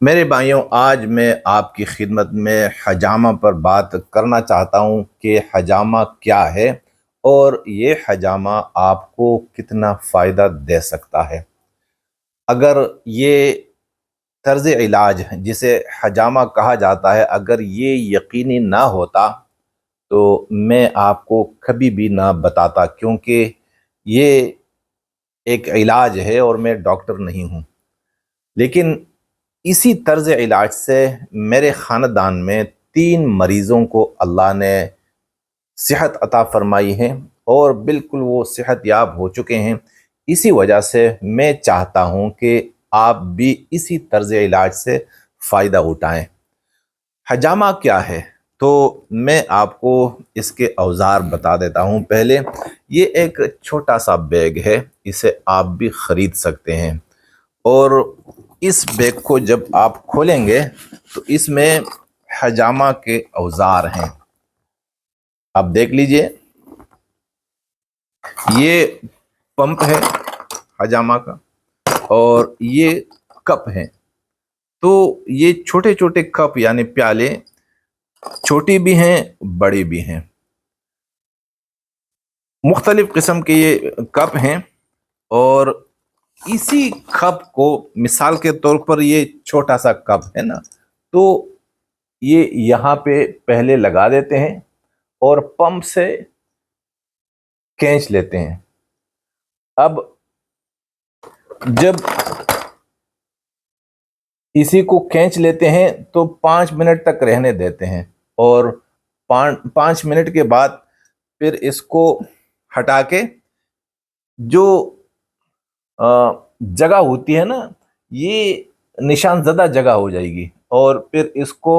میرے بھائیوں، آج میں آپ کی خدمت میں حجامہ پر بات کرنا چاہتا ہوں کہ حجامہ کیا ہے اور یہ حجامہ آپ کو کتنا فائدہ دے سکتا ہے۔ اگر یہ طرز علاج جسے حجامہ کہا جاتا ہے، اگر یہ یقینی نہ ہوتا تو میں آپ کو کبھی بھی نہ بتاتا، کیونکہ یہ ایک علاج ہے اور میں ڈاکٹر نہیں ہوں۔ لیکن اسی طرز علاج سے میرے خاندان میں 3 مریضوں کو اللہ نے صحت عطا فرمائی ہے اور بالکل وہ صحت یاب ہو چکے ہیں۔ اسی وجہ سے میں چاہتا ہوں کہ آپ بھی اسی طرز علاج سے فائدہ اٹھائیں۔ حجامہ کیا ہے؟ تو میں آپ کو اس کے اوزار بتا دیتا ہوں۔ پہلے یہ ایک چھوٹا سا بیگ ہے، اسے آپ بھی خرید سکتے ہیں، اور اس بیگ کو جب آپ کھولیں گے تو اس میں حجامہ کے اوزار ہیں۔ آپ دیکھ لیجئے، یہ پمپ ہے حجامہ کا، اور یہ کپ ہیں۔ تو یہ چھوٹے چھوٹے کپ یعنی پیالے، چھوٹی بھی ہیں بڑی بھی ہیں، مختلف قسم کے یہ کپ ہیں۔ اور اسی کپ کو مثال کے طور پر یہ چھوٹا سا کپ ہے نا، تو یہ یہاں پہ پہلے لگا دیتے ہیں اور پمپ سے کھینچ لیتے ہیں۔ اب جب اسی کو کھینچ لیتے ہیں تو 5 منٹ تک رہنے دیتے ہیں، اور 5 منٹ کے بعد پھر اس کو ہٹا کے جو جگہ ہوتی ہے نا، یہ نشان زدہ جگہ ہو جائے گی، اور پھر اس کو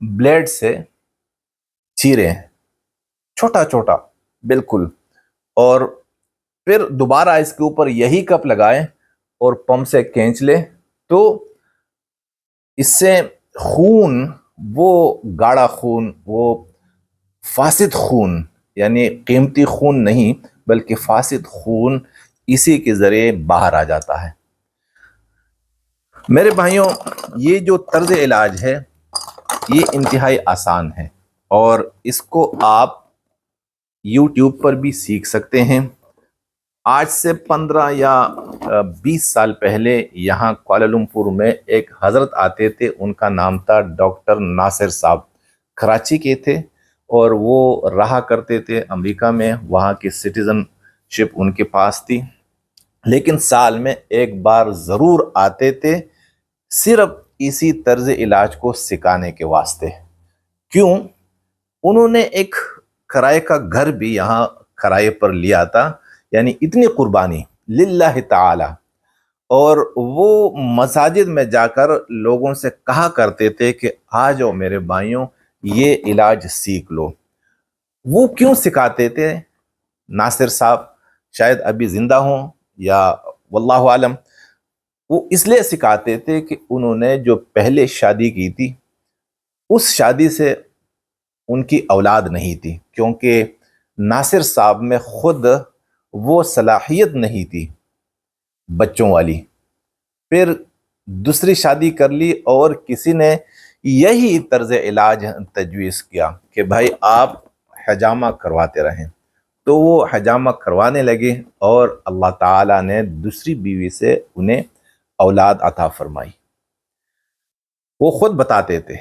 بلیڈ سے چیریں، چھوٹا چھوٹا بالکل، اور پھر دوبارہ اس کے اوپر یہی کپ لگائیں اور پمپ سے کھینچ لیں، تو اس سے خون، وہ گاڑھا خون، وہ فاسد خون، یعنی قیمتی خون نہیں بلکہ فاسد خون، اسی کے ذریعے باہر آ جاتا ہے۔ میرے بھائیوں، یہ جو طرز علاج ہے یہ انتہائی آسان ہے، اور اس کو آپ یوٹیوب پر بھی سیکھ سکتے ہیں۔ آج سے 15 یا 20 سال پہلے یہاں کوالالمپور میں ایک حضرت آتے تھے، ان کا نام تھا ڈاکٹر ناصر صاحب، کراچی کے تھے، اور وہ رہا کرتے تھے امریکہ میں، وہاں کی سٹیزن شپ ان کے پاس تھی، لیکن سال میں ایک بار ضرور آتے تھے، صرف اسی طرز علاج کو سکھانے کے واسطے۔ کیوں؟ انہوں نے ایک کرائے کا گھر بھی یہاں کرائے پر لیا تھا، یعنی اتنی قربانی للہ تعالی، اور وہ مساجد میں جا کر لوگوں سے کہا کرتے تھے کہ آ جاؤ میرے بھائیوں، یہ علاج سیکھ لو۔ وہ کیوں سکھاتے تھے؟ ناصر صاحب شاید ابھی زندہ ہوں یا واللہ عالم، وہ اس لیے سکھاتے تھے کہ انہوں نے جو پہلے شادی کی تھی، اس شادی سے ان کی اولاد نہیں تھی، کیونکہ ناصر صاحب میں خود وہ صلاحیت نہیں تھی بچوں والی۔ پھر دوسری شادی کر لی اور کسی نے یہی طرز علاج تجویز کیا کہ بھائی آپ حجامہ کرواتے رہیں، تو وہ حجامہ کروانے لگے، اور اللہ تعالیٰ نے دوسری بیوی سے انہیں اولاد عطا فرمائی، وہ خود بتاتے تھے۔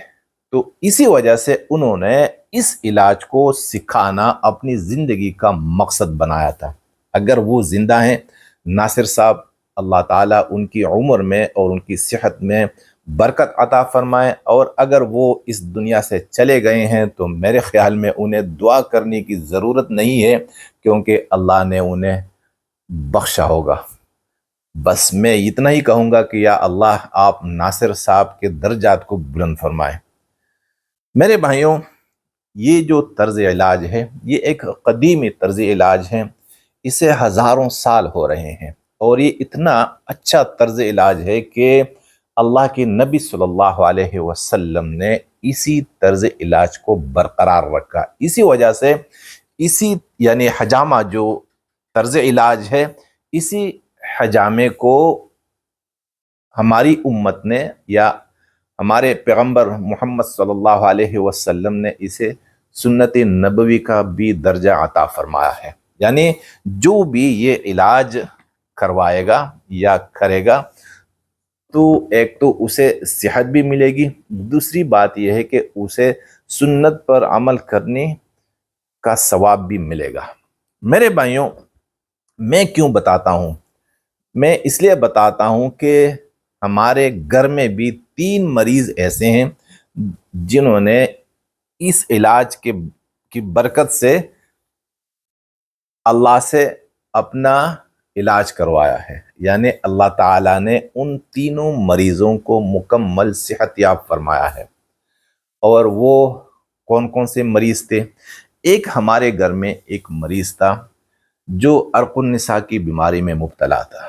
تو اسی وجہ سے انہوں نے اس علاج کو سکھانا اپنی زندگی کا مقصد بنایا تھا۔ اگر وہ زندہ ہیں ناصر صاحب، اللہ تعالیٰ ان کی عمر میں اور ان کی صحت میں برکت عطا فرمائے، اور اگر وہ اس دنیا سے چلے گئے ہیں تو میرے خیال میں انہیں دعا کرنے کی ضرورت نہیں ہے، کیونکہ اللہ نے انہیں بخشا ہوگا۔ بس میں اتنا ہی کہوں گا کہ یا اللہ آپ ناصر صاحب کے درجات کو بلند فرمائیں۔ میرے بھائیوں، یہ جو طرز علاج ہے یہ ایک قدیمی طرز علاج ہے، اسے ہزاروں سال ہو رہے ہیں، اور یہ اتنا اچھا طرز علاج ہے کہ اللہ کے نبی صلی اللہ علیہ وسلم نے اسی طرز علاج کو برقرار رکھا۔ اسی وجہ سے اسی یعنی حجامہ جو طرز علاج ہے، اسی حجامے کو ہماری امت نے یا ہمارے پیغمبر محمد صلی اللہ علیہ وسلم نے اسے سنت نبوی کا بھی درجہ عطا فرمایا ہے. یعنی جو بھی یہ علاج کروائے گا یا کرے گا تو ایک تو اسے صحت بھی ملے گی، دوسری بات یہ ہے کہ اسے سنت پر عمل کرنے کا ثواب بھی ملے گا. میرے بھائیوں، میں کیوں بتاتا ہوں؟ میں اس لیے بتاتا ہوں کہ ہمارے گھر میں بھی 3 مریض ایسے ہیں جنہوں نے اس علاج کی برکت سے اللہ سے اپنا علاج کروایا ہے. یعنی اللہ تعالیٰ نے ان تینوں مریضوں کو مکمل صحت یاب فرمایا ہے. اور وہ کون کون سے مریض تھے؟ ایک ہمارے گھر میں ایک مریض تھا جو عرق النساء کی بیماری میں مبتلا تھا،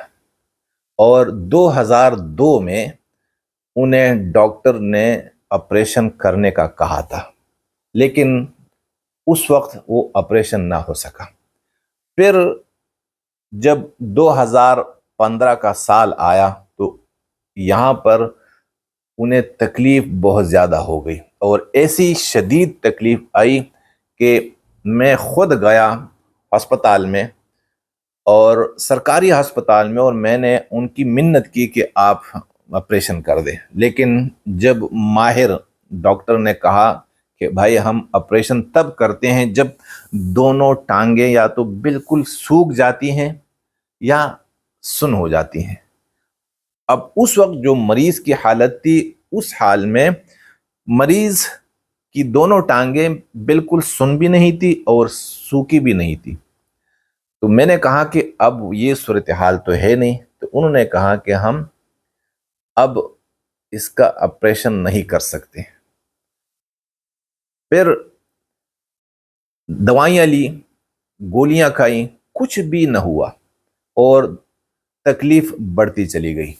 اور 2002 میں انہیں ڈاکٹر نے آپریشن کرنے کا کہا تھا، لیکن اس وقت وہ آپریشن نہ ہو سکا. پھر جب 2015 کا سال آیا تو یہاں پر انہیں تکلیف بہت زیادہ ہو گئی، اور ایسی شدید تکلیف آئی کہ میں خود گیا ہسپتال میں، اور سرکاری ہسپتال میں، اور میں نے ان کی منت کی کہ آپ آپریشن کر دیں. لیکن جب ماہر ڈاکٹر نے کہا کہ بھائی ہم آپریشن تب کرتے ہیں جب دونوں ٹانگیں یا تو بالکل سوکھ جاتی ہیں یا سن ہو جاتی ہیں. اب اس وقت جو مریض کی حالت تھی، اس حال میں مریض کی دونوں ٹانگیں بالکل سن بھی نہیں تھی اور سوکھی بھی نہیں تھی. تو میں نے کہا کہ اب یہ صورتحال تو ہے نہیں. تو انہوں نے کہا کہ ہم اب اس کا آپریشن نہیں کر سکتے. پھر دوائیاں لی، گولیاں کھائیں، کچھ بھی نہ ہوا اور تکلیف بڑھتی چلی گئی.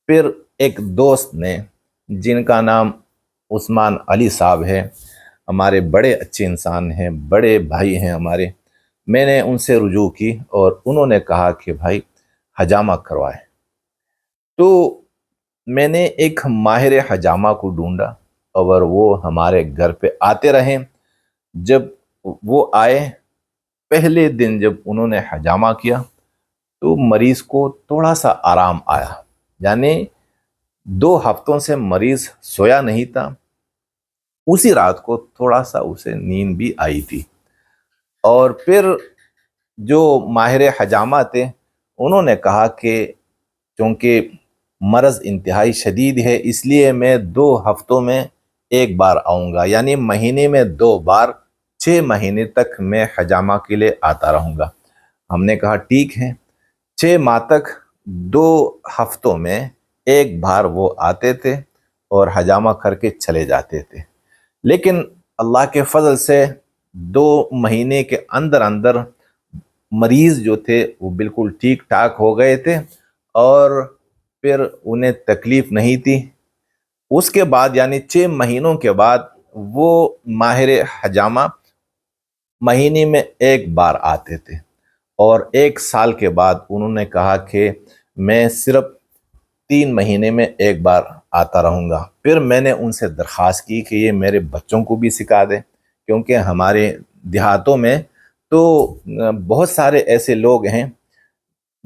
پھر ایک دوست نے، جن کا نام عثمان علی صاحب ہے، ہمارے بڑے اچھے انسان ہیں، بڑے بھائی ہیں ہمارے، میں نے ان سے رجوع کی اور انہوں نے کہا کہ بھائی حجامہ کروائے. تو میں نے ایک ماہر حجامہ کو ڈھونڈا اور وہ ہمارے گھر پہ آتے رہے. جب وہ آئے، پہلے دن جب انہوں نے حجامہ کیا تو مریض کو تھوڑا سا آرام آیا. یعنی 2 ہفتوں سے مریض سویا نہیں تھا، اسی رات کو تھوڑا سا اسے نیند بھی آئی تھی. اور پھر جو ماہر حجامہ تھے انہوں نے کہا کہ چونکہ مرض انتہائی شدید ہے، اس لیے میں 2 ہفتوں میں ایک بار آؤں گا، یعنی مہینے میں 2 بار، 6 مہینے تک میں حجامہ کے لیے آتا رہوں گا. ہم نے کہا ٹھیک ہے. 6 ماہ تک 2 ہفتوں میں ایک بار وہ آتے تھے اور حجامہ کر کے چلے جاتے تھے. لیکن اللہ کے فضل سے 2 مہینے کے اندر اندر مریض جو تھے وہ بالکل ٹھیک ٹھاک ہو گئے تھے اور پھر انہیں تکلیف نہیں تھی. اس کے بعد یعنی 6 مہینوں کے بعد وہ ماہر حجامہ مہینے میں ایک بار آتے تھے، اور 1 سال کے بعد انہوں نے کہا کہ میں صرف 3 مہینے میں ایک بار آتا رہوں گا. پھر میں نے ان سے درخواست کی کہ یہ میرے بچوں کو بھی سکھا دیں، کیونکہ ہمارے دیہاتوں میں تو بہت سارے ایسے لوگ ہیں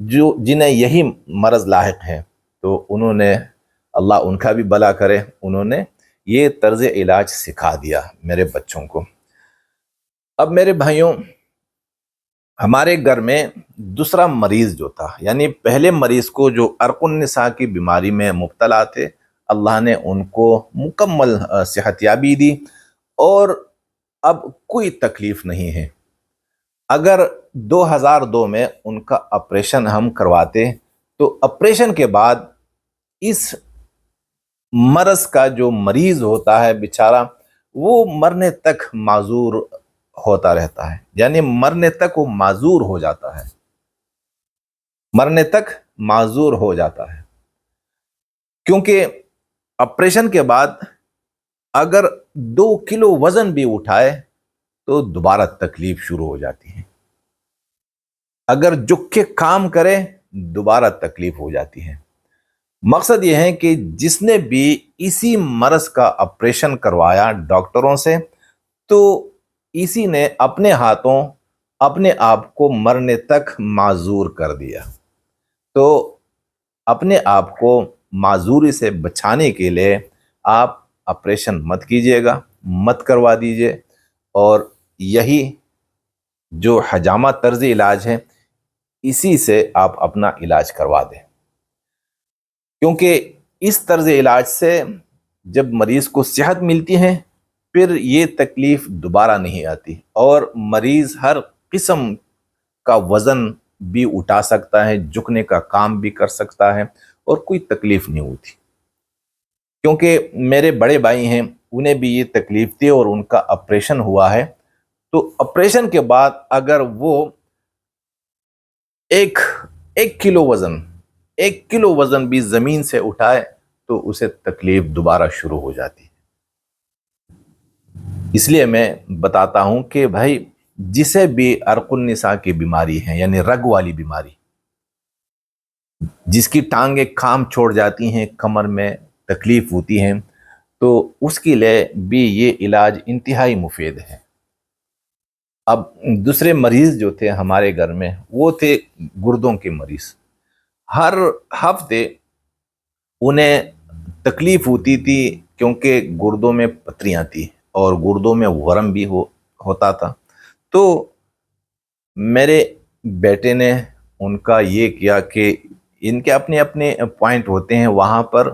جنہیں یہی مرض لاحق ہے. تو انہوں نے، اللہ ان کا بھی بھلا کرے، انہوں نے یہ طرز علاج سکھا دیا میرے بچوں کو. اب میرے بھائیوں، ہمارے گھر میں دوسرا مریض جو تھا، یعنی پہلے مریض کو جو عرق النساء کی بیماری میں مبتلا تھے، اللہ نے ان کو مکمل صحت یابی دی اور اب کوئی تکلیف نہیں ہے. اگر 2002 میں ان کا آپریشن ہم کرواتے تو آپریشن کے بعد اس مرض کا جو مریض ہوتا ہے بیچارہ، وہ مرنے تک معذور ہوتا رہتا ہے. یعنی مرنے تک وہ معذور ہو جاتا ہے، مرنے تک معذور ہو جاتا ہے. کیونکہ آپریشن کے بعد اگر 2 کلو وزن بھی اٹھائے تو دوبارہ تکلیف شروع ہو جاتی ہے. اگر جھک کے کام کرے دوبارہ تکلیف ہو جاتی ہے. مقصد یہ ہے کہ جس نے بھی اسی مرض کا آپریشن کروایا ڈاکٹروں سے، تو اسی نے اپنے ہاتھوں اپنے آپ کو مرنے تک معذور کر دیا۔ تو اپنے آپ کو معذوری سے بچانے کے لیے آپ آپریشن مت کیجیے گا، مت کروا دیجیے، اور یہی جو حجامہ طرز علاج ہے اسی سے آپ اپنا علاج کروا دیں، کیونکہ اس طرز علاج سے جب مریض کو صحت ملتی ہے پھر یہ تکلیف دوبارہ نہیں آتی، اور مریض ہر قسم کا وزن بھی اٹھا سکتا ہے، جھکنے کا کام بھی کر سکتا ہے، اور کوئی تکلیف نہیں ہوتی۔ کیونکہ میرے بڑے بھائی ہیں، انہیں بھی یہ تکلیف تھی اور ان کا آپریشن ہوا ہے، تو آپریشن کے بعد اگر وہ ایک ایک کلو وزن بھی زمین سے اٹھائے تو اسے تکلیف دوبارہ شروع ہو جاتی ہے۔ اس لیے میں بتاتا ہوں کہ بھائی جسے بھی عرق النساء کی بیماری ہے، یعنی رگ والی بیماری، جس کی ٹانگیں کام چھوڑ جاتی ہیں، کمر میں تکلیف ہوتی ہیں، تو اس کے لیے بھی یہ علاج انتہائی مفید ہے۔ اب دوسرے مریض جو تھے ہمارے گھر میں، وہ تھے گردوں کے مریض۔ ہر ہفتے انہیں تکلیف ہوتی تھی، کیونکہ گردوں میں پتریاں تھیں اور گردوں میں ورم بھی ہوتا تھا۔ تو میرے بیٹے نے ان کا یہ کیا کہ ان کے اپنے اپنے پوائنٹ ہوتے ہیں، وہاں پر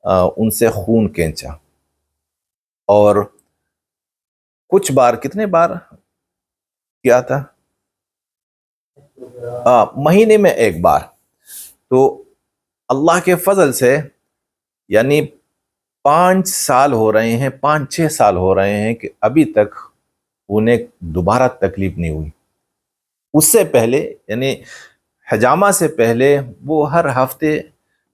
ان سے خون کھینچا، اور کچھ بار، کتنے بار کیا تھا، مہینے میں ایک بار۔ تو اللہ کے فضل سے یعنی 5 سال ہو رہے ہیں، 5-6 سال ہو رہے ہیں کہ ابھی تک انہیں دوبارہ تکلیف نہیں ہوئی۔ اس سے پہلے یعنی حجامہ سے پہلے وہ ہر ہفتے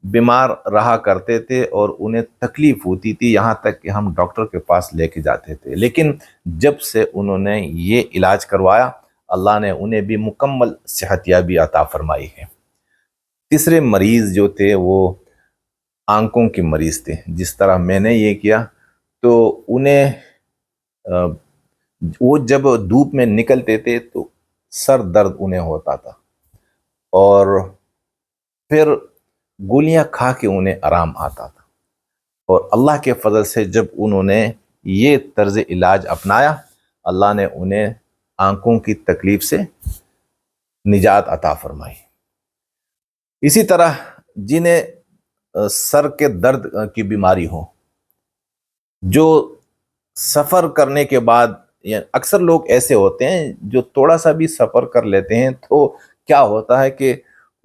بیمار رہا کرتے تھے اور انہیں تکلیف ہوتی تھی، یہاں تک کہ ہم ڈاکٹر کے پاس لے کے جاتے تھے۔ لیکن جب سے انہوں نے یہ علاج کروایا، اللہ نے انہیں بھی مکمل صحت یابی عطا فرمائی ہے۔ تیسرے مریض جو تھے وہ آنکھوں کے مریض تھے۔ جس طرح میں نے یہ کیا، تو انہیں وہ جب دھوپ میں نکلتے تھے تو سر درد انہیں ہوتا تھا، اور پھر گولیاں کھا کے انہیں آرام آتا تھا، اور اللہ کے فضل سے جب انہوں نے یہ طرز علاج اپنایا، اللہ نے انہیں آنکھوں کی تکلیف سے نجات عطا فرمائی۔ اسی طرح جنہیں سر کے درد کی بیماری ہو، جو سفر کرنے کے بعد، اکثر لوگ ایسے ہوتے ہیں جو تھوڑا سا بھی سفر کر لیتے ہیں تو کیا ہوتا ہے کہ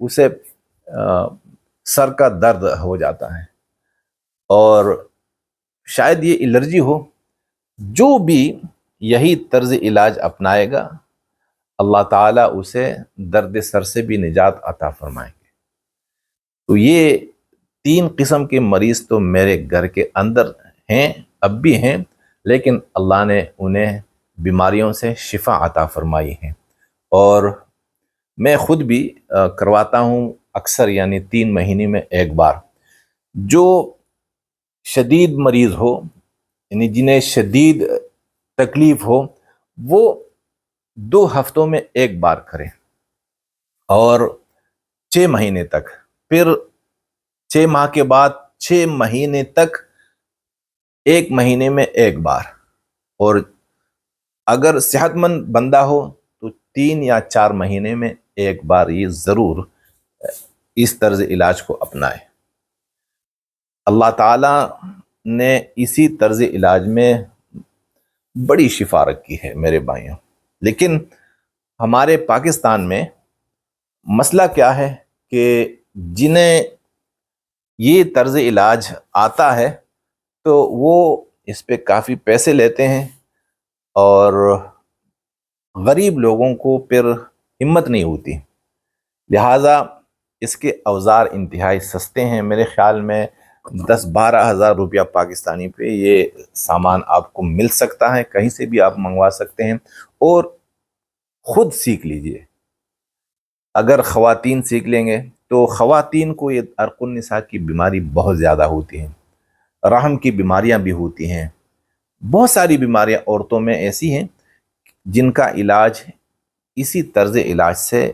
اسے سر کا درد ہو جاتا ہے، اور شاید یہ الرجی ہو۔ جو بھی یہی طرز علاج اپنائے گا، اللہ تعالیٰ اسے درد سر سے بھی نجات عطا فرمائیں گے۔ تو یہ 3 قسم کے مریض تو میرے گھر کے اندر ہیں، اب بھی ہیں، لیکن اللہ نے انہیں بیماریوں سے شفا عطا فرمائی ہے، اور میں خود بھی کرواتا ہوں اکثر، یعنی 3 مہینے میں ایک بار۔ جو شدید مریض ہو، یعنی جنہیں شدید تکلیف ہو، وہ 2 ہفتوں میں ایک بار کریں، اور 6 مہینے تک، پھر 6 ماہ کے بعد 6 مہینے تک 1 مہینے میں ایک بار، اور اگر صحت مند بندہ ہو تو 3 یا 4 مہینے میں ایک بار یہ ضرور اس طرز علاج کو اپنائے۔ اللہ تعالیٰ نے اسی طرز علاج میں بڑی شفا رکھی ہے میرے بھائیوں۔ لیکن ہمارے پاکستان میں مسئلہ کیا ہے کہ جنہیں یہ طرز علاج آتا ہے تو وہ اس پہ کافی پیسے لیتے ہیں، اور غریب لوگوں کو پھر ہمت نہیں ہوتی، لہٰذا اس کے اوزار انتہائی سستے ہیں۔ میرے خیال میں 10-12 ہزار روپیہ پاکستانی پہ یہ سامان آپ کو مل سکتا ہے، کہیں سے بھی آپ منگوا سکتے ہیں، اور خود سیکھ لیجئے۔ اگر خواتین سیکھ لیں گے تو خواتین کو یہ عرق النساء کی بیماری بہت زیادہ ہوتی ہے، رحم کی بیماریاں بھی ہوتی ہیں، بہت ساری بیماریاں عورتوں میں ایسی ہیں جن کا علاج اسی طرز علاج سے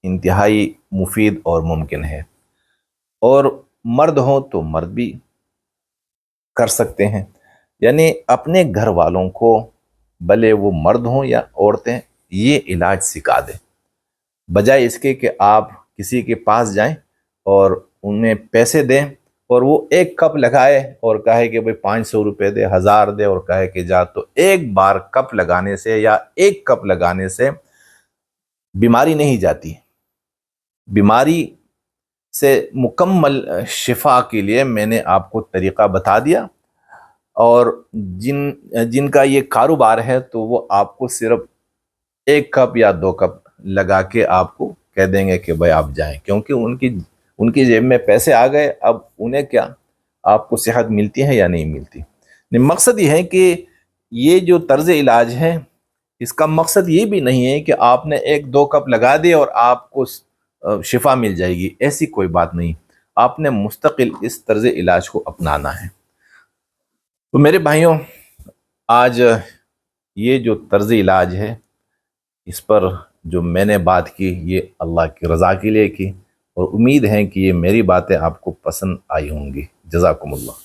انتہائی مفید اور ممکن ہے، اور مرد ہوں تو مرد بھی کر سکتے ہیں، یعنی اپنے گھر والوں کو بھلے وہ مرد ہوں یا عورتیں یہ علاج سکھا دیں، بجائے اس کے کہ آپ کسی کے پاس جائیں اور انہیں پیسے دیں اور وہ ایک کپ لگائے اور کہے کہ بھئی 500 روپے دے، 1000 دے اور کہے کہ جا۔ تو ایک بار کپ لگانے سے یا ایک کپ لگانے سے بیماری نہیں جاتی۔ بیماری سے مکمل شفا کے لیے میں نے آپ کو طریقہ بتا دیا، اور جن کا یہ کاروبار ہے تو وہ آپ کو صرف ایک کپ یا 2 کپ لگا کے آپ کو کہہ دیں گے کہ بھائی آپ جائیں، کیونکہ ان کی جیب میں پیسے آ گئے، اب انہیں کیا آپ کو صحت ملتی ہے یا نہیں ملتی۔ مقصد یہ ہے کہ یہ جو طرز علاج ہے اس کا مقصد یہ بھی نہیں ہے کہ آپ نے 1-2 کپ لگا دے اور آپ کو شفا مل جائے گی، ایسی کوئی بات نہیں، آپ نے مستقل اس طرز علاج کو اپنانا ہے۔ تو میرے بھائیوں، آج یہ جو طرز علاج ہے اس پر جو میں نے بات کی یہ اللہ کی رضا کے لیے کی، اور امید ہے کہ یہ میری باتیں آپ کو پسند آئی ہوں گی۔ جزاکم اللہ۔